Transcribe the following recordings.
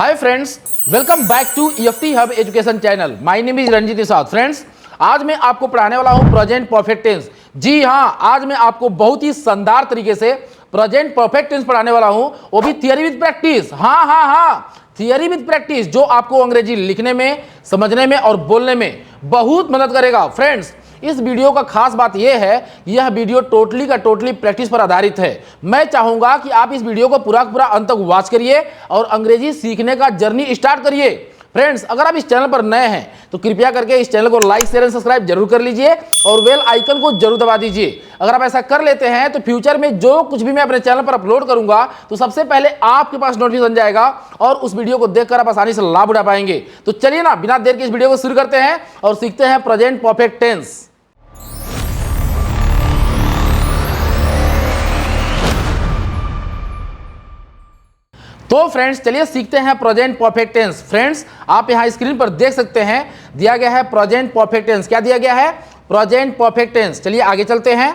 Hi friends, welcome back to EFT hub education channel. My name is Ranjit Nishad. Friends, आज मैं आपको पढ़ाने वाला हूं प्रेजेंट परफेक्ट टेंस। जी हां, आज मैं आपको बहुत ही शानदार तरीके से प्रेजेंट परफेक्ट टेंस पढ़ाने वाला हूं, वो भी थियरी विद प्रैक्टिस। हाँ, थियरी विद प्रैक्टिस, जो आपको अंग्रेजी लिखने में, समझने में और बोलने में बहुत मदद करेगा। फ्रेंड्स, इस वीडियो का खास बात यह है, यह वीडियो टोटली प्रैक्टिस पर आधारित है। मैं चाहूंगा कि आप इस वीडियो को पूरा अंत तक वॉच करिए और अंग्रेजी सीखने का जर्नी स्टार्ट करिए। फ्रेंड्स, अगर आप इस चैनल पर नए हैं तो कृपया करके इस चैनल को लाइक शेयर एंड सब्सक्राइब जरूर कर लीजिए और बेल आइकन को जरूर दबा दीजिए। अगर आप ऐसा कर लेते हैं तो फ्यूचर में जो कुछ भी मैं अपने चैनल पर अपलोड करूंगा तो सबसे पहले आपके पास नोटिफिकेशन जाएगा और उस वीडियो को देखकर आप आसानी से लाभ उठा पाएंगे। तो चलिए ना, बिना देर के इस वीडियो को शुरू करते हैं और सीखते हैं प्रेजेंट परफेक्ट टेंस। तो फ्रेंड्स, चलिए सीखते हैं प्रेजेंट परफेक्ट टेंस। फ्रेंड्स, आप यहां स्क्रीन पर देख सकते हैं, दिया गया है प्रेजेंट परफेक्ट टेंस। क्या दिया गया है? Present perfect tense. चलिए आगे चलते हैं।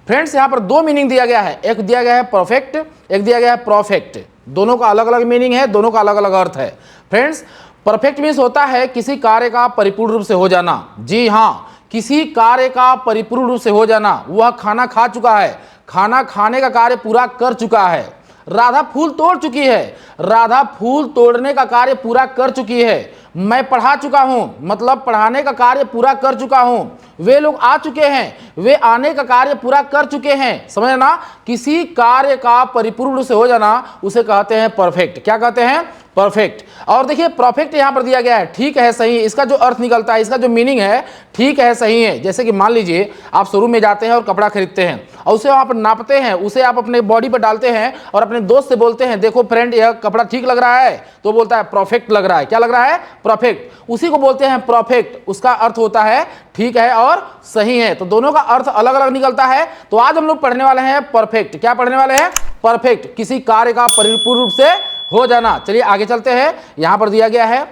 फ्रेंड्स, यहां पर दो मीनिंग दिया गया है, एक दिया गया है परफेक्ट, एक दिया गया है परफेक्ट। दोनों का अलग अलग मीनिंग है, दोनों का अलग अलग अर्थ है। फ्रेंड्स, परफेक्ट मीन्स होता है किसी कार्य का परिपूर्ण रूप से हो जाना। जी हां, किसी कार्य का परिपूर्ण रूप से हो जाना। वह खाना खा चुका है, खाना खाने का कार्य पूरा कर चुका है। राधा फूल तोड़ चुकी है, राधा फूल तोड़ने का कार्य पूरा कर चुकी है। मैं पढ़ा चुका हूं, मतलब पढ़ाने का कार्य पूरा कर चुका हूं। वे लोग आ चुके हैं, वे आने का कार्य पूरा कर चुके हैं। समझ ना, किसी कार्य का परिपूर्ण रूप से हो जाना उसे कहते हैं परफेक्ट। क्या कहते हैं? परफेक्ट। और देखिए, परफेक्ट यहां पर दिया गया है, ठीक है, सही है। इसका जो अर्थ निकलता है, इसका जो मीनिंग है, ठीक है, सही है। जैसे कि मान लीजिए आप शोरूम में जाते हैं और कपड़ा खरीदते हैं और उसे आप नापते हैं, उसे आप अपने बॉडी पर डालते हैं और अपने दोस्त से बोलते हैं, देखो फ्रेंड, यह कपड़ा ठीक लग रहा है, तो बोलता है परफेक्ट लग रहा है। क्या लग रहा है? परफेक्ट। उसी को बोलते हैं परफेक्ट। उसका अर्थ होता है ठीक है और सही है। तो दोनों का अर्थ अलग अलग निकलता है। तो आज हम लोग पढ़ने वाले हैं परफेक्ट। क्या पढ़ने वाले हैं? परफेक्ट, किसी कार्य का परिपूर्ण रूप से हो जाना। चलिए आगे चलते हैं। यहां पर दिया गया है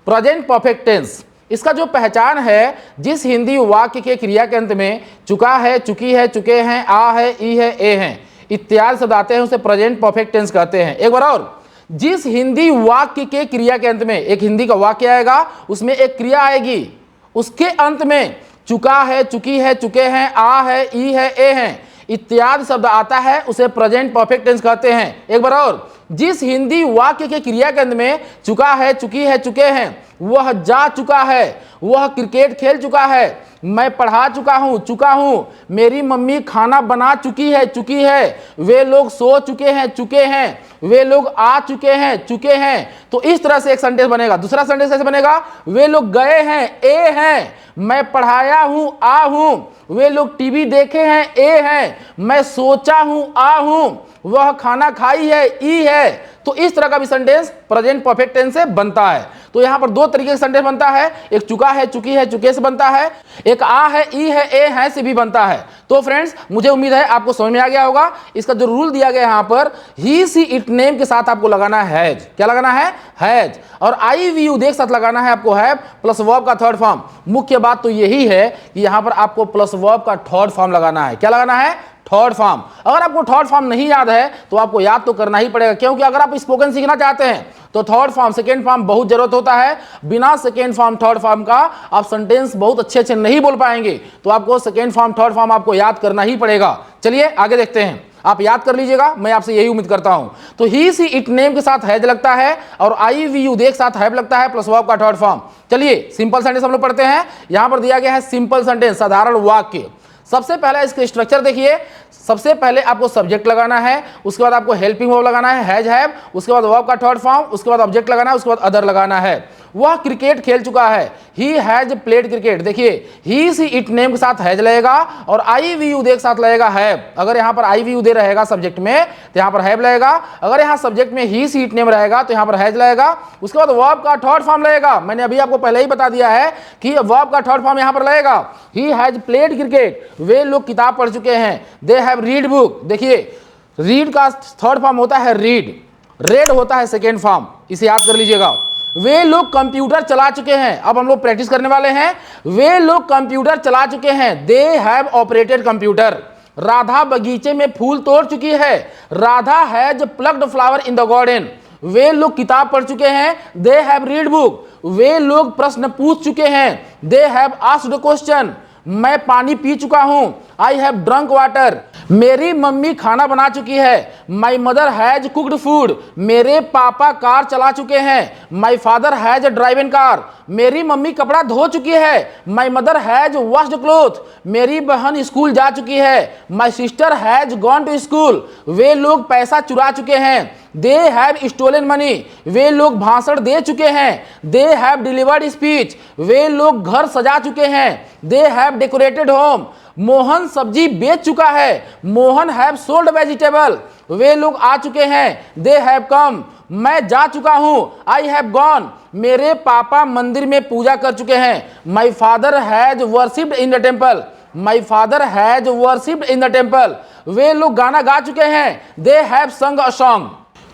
प्रेजेंट परफेक्ट टेंस। इसका जो पहचान है, जिस हिंदी वाक्य के क्रिया के अंत में चुका है, चुकी है, चुके हैं, आ है, ई है, ए है इत्यादि शब्द आते हैं, उसे प्रेजेंट परफेक्ट टेंस कहते हैं। एक बार और, जिस हिंदी वाक्य के क्रिया के अंत में, एक हिंदी का वाक्य आएगा, उसमें एक क्रिया आएगी, उसके अंत में चुका है, चुकी है, चुके हैं, आ है, ई है, ए है इत्यादि शब्द आता है, उसे प्रेजेंट परफेक्ट टेंस कहते हैं। एक बार और, जिस हिंदी वाक्य के क्रिया के अंत में चुका है, चुकी है, चुके हैं, वह जा चुका है, वह क्रिकेट खेल चुका है, मैं पढ़ा चुका हूं, चुका हूं, मेरी मम्मी खाना बना चुकी है, चुकी है, वे लोग सो चुके हैं, चुके हैं, वे लोग आ चुके हैं, चुके हैं। तो इस तरह से एक सेंटेंस बनेगा। दूसरा सेंटेंस कैसे बनेगा? वे लोग गए हैं, ए हैं, मैं पढ़ाया हूं, आ हूं, वे लोग टीवी देखे हैं, ए हैं, मैं सोचा हूं, आ हूं, वह खाना खाई है, ई है। तो इस तरह का भी सेंटेंस प्रेजेंट परफेक्ट टेंस से बनता है। तो यहां पर दो तरीके से सेंटेंस बनता है, एक चुका है, चुकी है, चुके से बनता है, एक आ है, ई है, ए है से भी बनता है। तो फ्रेंड्स, मुझे उम्मीद है आपको समझ में आ गया होगा। इसका जो रूल दिया गया यहां पर, ही सी इट नेम के साथ आपको लगाना है हैज। क्या लगाना है? हैज। और आई वी यू देख साथ लगाना है आपको हैव प्लस वर्ब का थर्ड फॉर्म। मुख्य बात तो यही है कि यहां पर आपको प्लस वर्ब का थर्ड फॉर्म लगाना है। क्या लगाना है? Third form. अगर आपको थर्ड फॉर्म नहीं याद है तो आपको याद तो करना ही पड़ेगा, क्योंकि अगर आप स्पोकन सीखना चाहते हैं तो थर्ड फॉर्म, सेकेंड फॉर्म बहुत जरूरत होता है। बिना सेकेंड फॉर्म, थर्ड फॉर्म का आप सेंटेंस बहुत अच्छे नहीं बोल पाएंगे। तो आपको सेकेंड फॉर्म, थर्ड फॉर्म आपको याद करना ही पड़ेगा। चलिए आगे देखते हैं। आप याद कर लीजिएगा, मैं आपसे यही उम्मीद करता हूं। तो ही सी इट नेम के साथ हैज लगता है और आई वी यू देख साथ हैव लगता है प्लस वर्ब का थर्ड फॉर्म। चलिए सिंपल सेंटेंस हम लोग पढ़ते हैं। यहां पर दिया गया है सिंपल सेंटेंस, साधारण वाक्य। सबसे पहले इसका स्ट्रक्चर देखिए। सबसे पहले आपको सब्जेक्ट लगाना है, उसके बाद आपको हेल्पिंग वर्ब लगाना है हैज हैव, उसके बाद वर्ब का थर्ड फॉर्म, उसके बाद ऑब्जेक्ट लगाना है, उसके बाद अदर लगाना है। वह क्रिकेट खेल चुका है, ही हैज प्लेड क्रिकेट। देखिए, ही सी इट नेम के साथ हैज लगेगा और आई वी यू देख साथ लगेगा हैव। अगर यहां पर आई वी यू दे रहेगा सब्जेक्ट में तो यहां पर हैव लगेगा। अगर यहां सब्जेक्ट में ही सी इट नेम रहेगा तो यहां पर हैज लगेगा। उसके बाद वर्ब का थर्ड फॉर्म लगेगा। मैंने अभी आपको पहले ही बता दिया है कि वर्ब का थर्ड फॉर्म यहां पर लगेगा। ही हैज प्लेड क्रिकेट, वे लोग किताब पढ़ चुके हैं, दे हैव रीड बुक। देखिए, रीड का थर्ड फॉर्म होता है रीड, रेड होता है सेकेंड फॉर्म, इसे याद कर लीजिएगा। वे लोग कंप्यूटर चला चुके हैं। अब हम लोग प्रैक्टिस करने वाले हैं। वे लोग कंप्यूटर चला चुके हैं, they have operated computer. Radha बगीचे में फूल तोड़ चुकी है, Radha has plucked flower in the garden. वे लोग किताब पढ़ चुके हैं, दे हैव रीड बुक। वे लोग प्रश्न पूछ चुके हैं, दे हैव आस्क्ड क्वेश्चन। मैं पानी पी चुका हूं, आई हैव ड्रंक वाटर। मेरी मम्मी खाना बना चुकी है, my mother has cooked food. मेरे पापा कार चला चुके हैं, my father has driven car. मेरी मम्मी कपड़ा धो चुकी है, my mother has washed cloth. मेरी बहन स्कूल जा चुकी है, my sister has gone to school. वे लोग पैसा चुरा चुके हैं, दे हैव स्टोलन मनी। वे लोग भाषण दे चुके हैं, दे हैव डिलीवर्ड स्पीच। वे लोग घर सजा चुके हैं, they have decorated home. Mohan सब्जी बेच चुका है, मोहन हैव सोल्ड वेजिटेबल। वे लोग आ चुके हैं, दे हैव कम। मैं जा चुका हूं, आई हैव गॉन। मेरे पापा मंदिर में पूजा कर चुके हैं, my father has worshipped in the temple. My father has worshipped in the temple. वे लोग गाना गा चुके हैं, दे हैव संग अ सॉन्ग।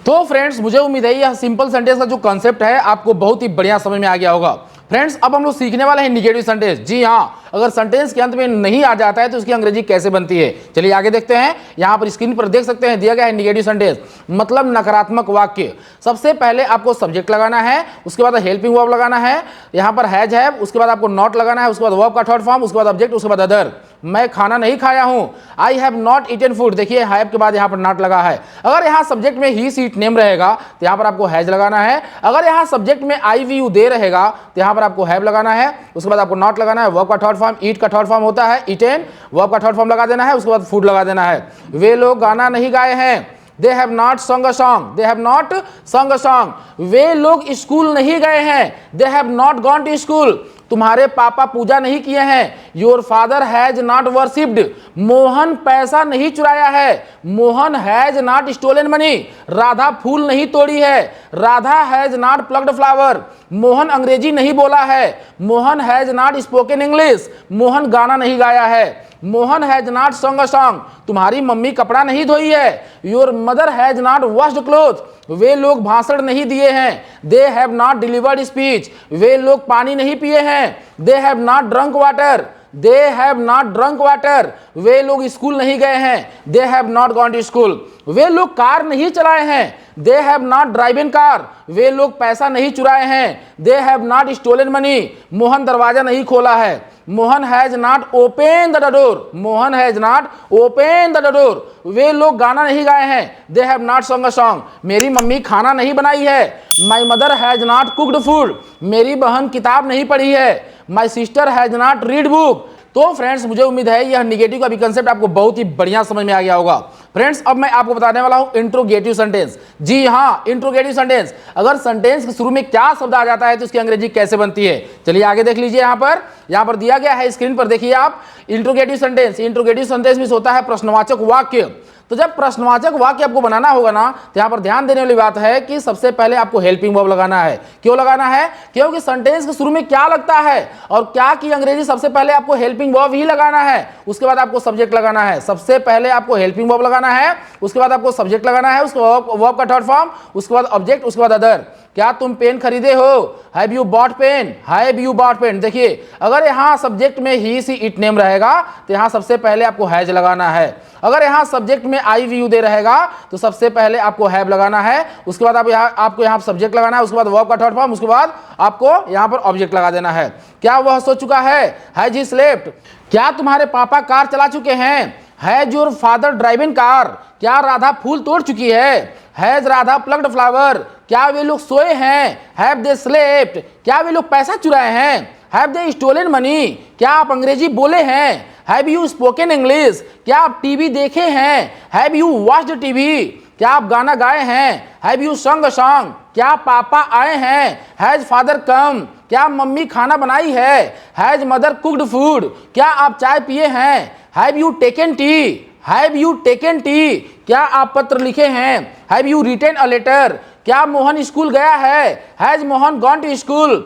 तो फ्रेंड्स, मुझे उम्मीद है यह सिंपल सेंटेंस का जो कॉन्सेप्ट है आपको बहुत ही बढ़िया समझ में आ गया होगा। फ्रेंड्स, अब हम लोग सीखने वाले हैं निगेटिव सेंटेंस। जी हाँ, अगर सेंटेंस के अंत में नहीं आ जाता है तो उसकी अंग्रेजी कैसे बनती है, चलिए आगे देखते हैं। यहाँ पर स्क्रीन पर देख सकते हैं दिया गया है निगेटिव सेंटेंस, मतलब नकारात्मक वाक्य। सबसे पहले आपको सब्जेक्ट लगाना है, उसके बाद हेल्पिंग वर्ब लगाना है, यहाँ पर हैज है, उसके बाद आपको नॉट लगाना है, उसके बाद वर्ब का थर्ड फॉर्म, उसके बाद ऑब्जेक्ट, उसके बाद अदर। मैं खाना नहीं खाया हूं, I have not eaten food. देखिए हैव के बाद यहाँ पर नॉट लगा है। अगर यहाँ सब्जेक्ट में ही सीट नेम रहेगा तो यहाँ पर आपको हैज लगाना है। अगर यहाँ सब्जेक्ट में आई वी यू दे रहेगा तो यहाँ पर आपको हैव लगाना है, उसके बाद आपको नॉट लगाना है। वर्ब का थर्ड फॉर्म, ईट का थर्ड फॉर्म होता है ईटेन, वर्ब का थर्ड फॉर्म लगा देना है, उसके बाद फूड लगा देना है। वे लोग गाना नहीं गाए हैं, they have not song a song. They have not song a song. वे लोग स्कूल नहीं गए हैं, they have not gone to school. तुम्हारे पापा पूजा नहीं किए हैं, your father has not worshipped. Mohan पैसा नहीं चुराया है, Mohan has not stolen money. Radha फूल नहीं तोड़ी है, Radha has not plucked flower. Mohan Angrezi नहीं बोला है, Mohan has not spoken English. Mohan गाना नहीं गाया है, Mohan has not song a song. तुम्हारी मम्मी कपड़ा नहीं धोई है, your mother has not washed cloth. वे लोग भाषण नहीं दिए हैं, they have not delivered speech. वे लोग पानी नहीं पिए हैं, they have not drunk water. They have not drunk water. वे लोग स्कूल नहीं गए हैं, they have not gone to school. वे लोग कार नहीं चलाए हैं, they have not driven car. वे लोग पैसा नहीं चुराए हैं, they have not stolen money. Mohan दरवाजा नहीं खोला है, Mohan has not open the door. Mohan has not open the door. वे लोग गाना नहीं गाए हैं, they have not song a song. मेरी मम्मी खाना नहीं बनाई है, my mother has not cooked food. मेरी बहन किताब नहीं पढ़ी है, my sister has not read book. तो फ्रेंड्स, मुझे उम्मीद है यह निगेटिव का भी कंसेप्ट आपको बहुत ही बढ़िया समझ में आ गया होगा। फ्रेंड्स, अब मैं आपको बताने वाला हूं इंट्रोगेटिव सेंटेंस। जी हाँ, इंट्रोगेटिव सेंटेंस। अगर सेंटेंस के शुरू में क्या शब्द आ जाता है तो उसकी अंग्रेजी कैसे बनती है, चलिए आगे देख लीजिए। यहाँ पर दिया गया है स्क्रीन पर, देखिए आप इंट्रोगेटिव सेंटेंस। इंट्रोगेटिव सेंटेंस में होता है प्रश्नवाचक वाक्य। तो जब प्रश्नवाचक वाक्य आपको बनाना होगा ना, तो यहाँ पर ध्यान देने वाली बात है कि सबसे पहले आपको हेल्पिंग वर्ब लगाना है। क्यों लगाना है? क्योंकि सेंटेंस के शुरू में क्या लगता है और क्या की अंग्रेजी सबसे पहले आपको हेल्पिंग वर्ब ही लगाना है, उसके बाद आपको सब्जेक्ट लगाना है। सबसे पहले आपको हेल्पिंग वर्ब लगाना है, उसके बाद आपको सब्जेक्ट लगाना है, उसके वर्ब का थर्ड फॉर्म, उसके बाद ऑब्जेक्ट, उसके बाद अदर। क्या तुम पेन खरीदे हो? Have you bought pen? Have you bought pen? देखिए, अगर यहाँ सब्जेक्ट में ही सी इट नेम रहेगा तो यहाँ सबसे पहले आपको हैज लगाना है। अगर यहाँ सब्जेक्ट में आई वी यू दे रहेगा तो सबसे पहले आपको हैव लगाना है, उसके बाद आपको यहाँ सब्जेक्ट लगाना है, उसके बाद वर्ब का थर्ड फॉर्म, उसके बाद आपको यहाँ पर ऑब्जेक्ट लगा देना है। क्या वह सो चुका है? Has he slept? क्या तुम्हारे पापा कार चला चुके हैं? Has your father driving car? क्या राधा फूल तोड़ चुकी है? Has Radha plucked flower? क्या वे लोग सोए हैं? Have they slept? क्या वे लोग पैसा चुराए हैं? Have they stolen money? क्या आप अंग्रेजी बोले हैं? Have you spoken English? क्या आप टीवी देखे हैं? Have you watched TV? क्या आप गाना गाए हैं? Have you song a song? क्या पापा आए हैं? Has father come? क्या मम्मी खाना बनाई है? Has mother cooked food? क्या आप चाय पिए हैं? Have you taken tea? Have you taken tea? क्या आप पत्र लिखे हैं? Have you written a letter? क्या मोहन स्कूल गया है? Has Mohan gone to school?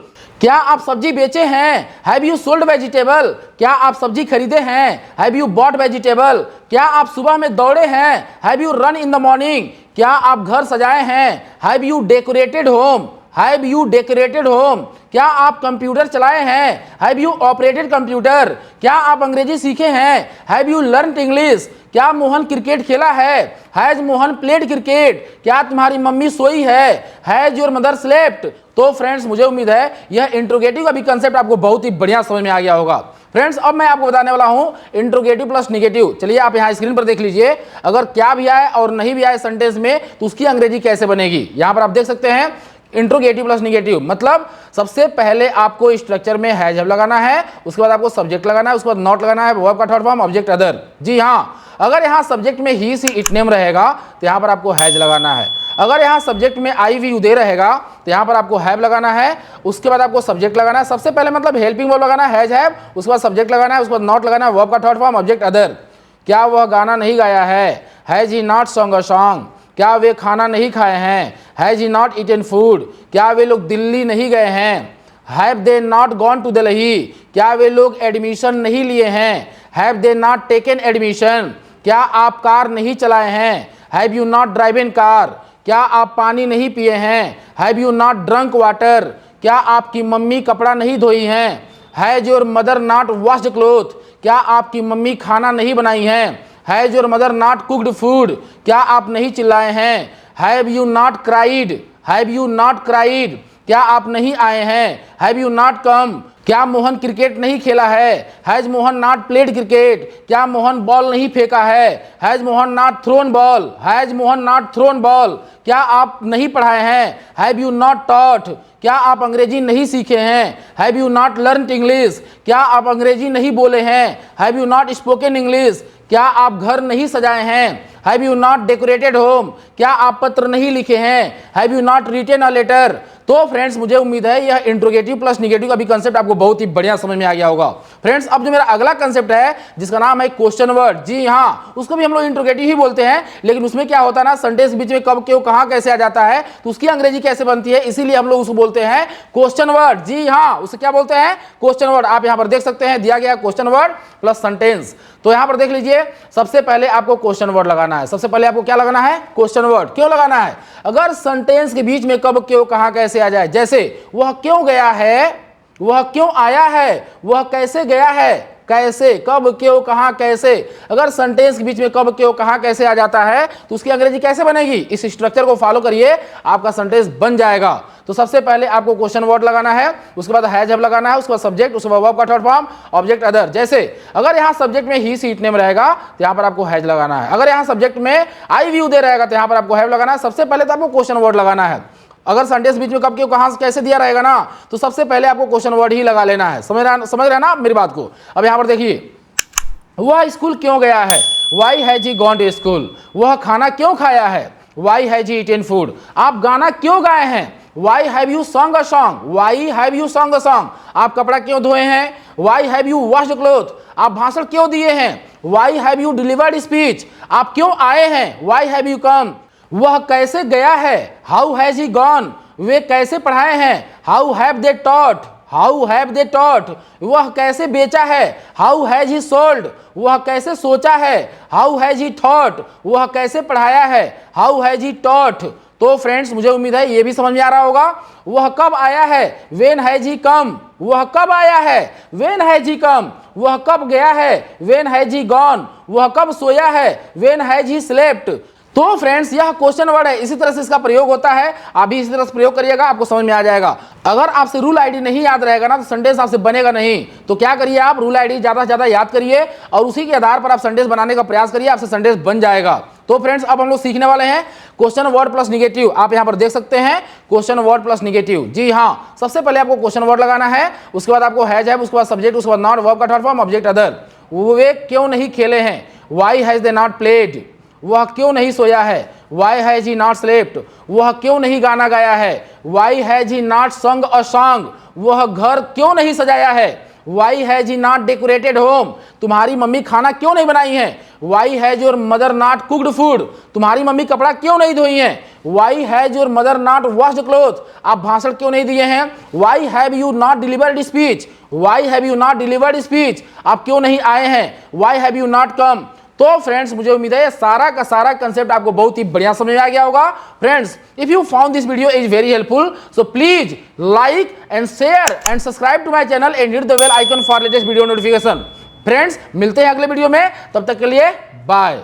क्या आप सब्जी बेचे हैं? Have you sold vegetable? क्या आप सब्जी खरीदे हैं? Have you bot vegetable? क्या आप सुबह में दौड़े हैं? Have you run in the morning? क्या आप घर सजाए हैं? Have you decorated home? Have you decorated home, क्या आप कंप्यूटर चलाए हैं, हैव यू ऑपरेटेड कंप्यूटर, क्या आप अंग्रेजी सीखे हैं, हैव यू लर्न इंग्लिश, क्या मोहन क्रिकेट खेला है, हैज मोहन प्लेड क्रिकेट, क्या तुम्हारी मम्मी सोई है, हैज योर मदर स्लेप्ट। तो फ्रेंड्स मुझे उम्मीद है यह इंट्रोगेटिव का भी कंसेप्ट आपको बहुत ही बढ़िया समझ में आ गया होगा। फ्रेंड्स अब मैं आपको बताने वाला हूं इंट्रोगेटिव प्लस निगेटिव। चलिए आप यहां स्क्रीन पर देख लीजिए, अगर क्या भी आए और नहीं भी आए सेंटेंस में तो उसकी अंग्रेजी कैसे बनेगी। यहां पर आप देख सकते हैं इंट्रोगेटिव प्लस निगेटिव, मतलब सबसे पहले आपको स्ट्रक्चर में हैज हैव लगाना है, उसके बाद आपको सब्जेक्ट लगाना है, उसके बाद नॉट लगाना है, वर्ब का थर्ड फॉर्म ऑब्जेक्ट अदर। जी हाँ, अगर यहाँ सब्जेक्ट में ही सी इट नेम रहेगा तो यहाँ पर आपको हैज लगाना है। अगर यहाँ सब्जेक्ट में आई वी यू दे रहेगा तो यहाँ पर आपको हैव लगाना है, उसके बाद आपको सब्जेक्ट लगाना है। सबसे पहले मतलब हेल्पिंग वर्ब लगाना है हैज हैव, उसके बाद सब्जेक्ट लगाना है, उसके बाद नॉट लगाना है, वर्ब का थर्ड फॉर्म ऑब्जेक्ट अदर। क्या वह गाना नहीं गाया है, has he not song a song, क्या वे खाना नहीं खाए हैं, has he not eaten food, क्या वे लोग दिल्ली नहीं गए हैं, have they not gone to Delhi, क्या वे लोग एडमिशन नहीं लिए हैं, have they not taken admission, क्या आप कार नहीं चलाए हैं, have you not driven car, क्या आप पानी नहीं पिए हैं, have you not drunk water, क्या आपकी मम्मी कपड़ा नहीं धोई हैं, has your mother not washed cloth, क्या आपकी मम्मी खाना नहीं बनाई हैं, has your mother not cooked food, क्या आप नहीं चिल्लाए हैं, have you not cried, have you not cried, क्या आप नहीं आए हैं, हैव यू नॉट कम, क्या मोहन क्रिकेट नहीं खेला है, has Mohan not played cricket, क्या मोहन बॉल नहीं फेंका है, has Mohan not thrown ball, has Mohan not thrown ball, क्या आप नहीं पढ़ाए हैं, हैव यू नॉट टॉट, क्या आप अंग्रेजी नहीं सीखे हैं, have you not learn English, क्या आप अंग्रेजी नहीं बोले हैं, have you not spoken English, क्या आप घर नहीं सजाए हैं, have you not decorated home, क्या आप पत्र नहीं लिखे हैं, have you not written a letter. तो फ्रेंड्स मुझे उम्मीद है यह इंट्रोगेटिव प्लस निगेटिव का भी कंसेप्ट आपको बहुत ही बढ़िया समझ में आ गया होगा। फ्रेंड्स अब जो मेरा अगला कंसेप्ट है जिसका नाम है क्वेश्चन वर्ड, जी हाँ उसको भी हम लोग इंट्रोगेटिव ही बोलते हैं, लेकिन उसमें क्या होता है ना सेंटेंस बीच में कब क्यों कहां कैसे आ जाता है तो उसकी अंग्रेजी कैसे बनती है, इसीलिए हम लोग उसको बोलते हैं क्वेश्चन वर्ड। जी हाँ उसे क्या बोलते हैं, क्वेश्चन वर्ड। आप यहां पर देख सकते हैं दिया गया क्वेश्चन वर्ड प्लस सेंटेंस। तो यहां पर देख लीजिए सबसे पहले आपको क्वेश्चन वर्ड लगाना है। सबसे पहले आपको क्या लगाना है, क्वेश्चन वर्ड। क्यों लगाना है, अगर सेंटेंस के बीच में कब क्यों कहां कैसे आ जाए, जैसे वह क्यों गया है, वह क्यों आया है, वह कैसे गया है, कैसे कब क्यों कहां कैसे, अगर सेंटेंस के बीच में कब क्यों कहां कैसे आ जाता है तो उसकी अंग्रेजी कैसे बनेगी, इस स्ट्रक्चर को फॉलो करिए आपका सेंटेंस बन जाएगा। तो सबसे पहले आपको क्वेश्चन वर्ड लगाना है, उसके बाद हैज हैव लगाना है, उसके बाद सब्जेक्ट, उसके बाद वर्ब का थर्ड फॉर्म ऑब्जेक्ट अदर। जैसे अगर यहां सब्जेक्ट में ही सी इट नेम रहेगा तो यहां पर आपको हैज लगाना है, अगर यहां सब्जेक्ट में आई व्यू दे रहेगा तो यहां पर आपको हैव लगाना है। सबसे पहले तो आपको क्वेश्चन वर्ड लगाना है। अगर सेंटेंस बीच में कब क्यों कहां कैसे दिया रहेगा ना तो सबसे पहले आपको क्वेश्चन वर्ड ही लगा लेना है। समझ रहे ना मेरी बात को। अब यहां पर देखिए वह स्कूल क्यों गया है, why has he gone to school, वह खाना क्यों खाया है, why has he eaten food, आप गाना क्यों गाए हैं, why have you song a song, why have you song a song, आप कपड़ा क्यों धोए हैं, why have you washed cloth, आप भाषण क्यों दिए हैं, why have you delivered speech, आप क्यों आए हैं, वाई हैव यू कम, वह कैसे गया है, हाउ हैज ही गॉन, वे कैसे पढ़ाए हैं, how have they taught, how have they taught, वह कैसे बेचा है, हाउ हैज ही सोल्ड, वह कैसे सोचा है, हाउ हैज ही थॉट, वह कैसे पढ़ाया है, हाउ हैज ही टॉट। तो फ्रेंड्स मुझे उम्मीद है ये भी समझ में आ रहा होगा। वह कब आया है, व्हेन हैज ही कम, वह कब आया है, व्हेन हैज ही कम, वह कब गया है, व्हेन हैज ही गॉन, वह कब सोया है, व्हेन हैज ही स्लेप्ट। तो फ्रेंड्स यह क्वेश्चन वर्ड है, इसी तरह से इसका प्रयोग होता है, आप भी इसी तरह से प्रयोग करिएगा, आपको समझ में आ जाएगा। अगर आपसे रूल आईडी नहीं याद रहेगा ना तो सेंटेंस आपसे बनेगा नहीं। तो क्या करिए आप रूल आईडी ज्यादा से ज्यादा याद करिए और उसी के आधार पर आप सेंटेंस बनाने का प्रयास करिए, आपसे सेंटेंस बन जाएगा। तो फ्रेंड्स अब हम लोग सीखने वाले हैं क्वेश्चन वर्ड प्लस निगेटिव। आप यहां पर देख सकते हैं क्वेश्चन वर्ड प्लस निगेटिव। जी हाँ सबसे पहले आपको क्वेश्चन वर्ड लगाना है, उसके बाद आपको हैज है, उसके बाद सब्जेक्ट, उसके बाद नॉट, वर्ब का थर्ड फॉर्म ऑब्जेक्ट अदर। वे क्यों नहीं खेले हैं, why has they not played, वह क्यों नहीं सोया है, why has he not slept, वह क्यों नहीं गाना गाया है, why has he not song a song, वह घर क्यों नहीं सजाया है, why has he not decorated home, तुम्हारी मम्मी खाना क्यों नहीं बनाई है, why has your mother not cooked food, तुम्हारी मम्मी कपड़ा क्यों नहीं धोई है, why has your mother not washed cloth, आप भाषण क्यों नहीं दिए हैं, why have you not delivered speech, why have you not delivered speech, आप क्यों नहीं आए हैं, why have you not come, तो फ्रेंड्स मुझे उम्मीद है ये सारा का सारा कंसेप्ट आपको बहुत ही बढ़िया समझ में आ गया होगा। Friends if you found this video is very helpful so please like and share and subscribe to my channel and hit the bell icon for latest video notification. Friends मिलते हैं अगले वीडियो में, तब तक के लिए बाय।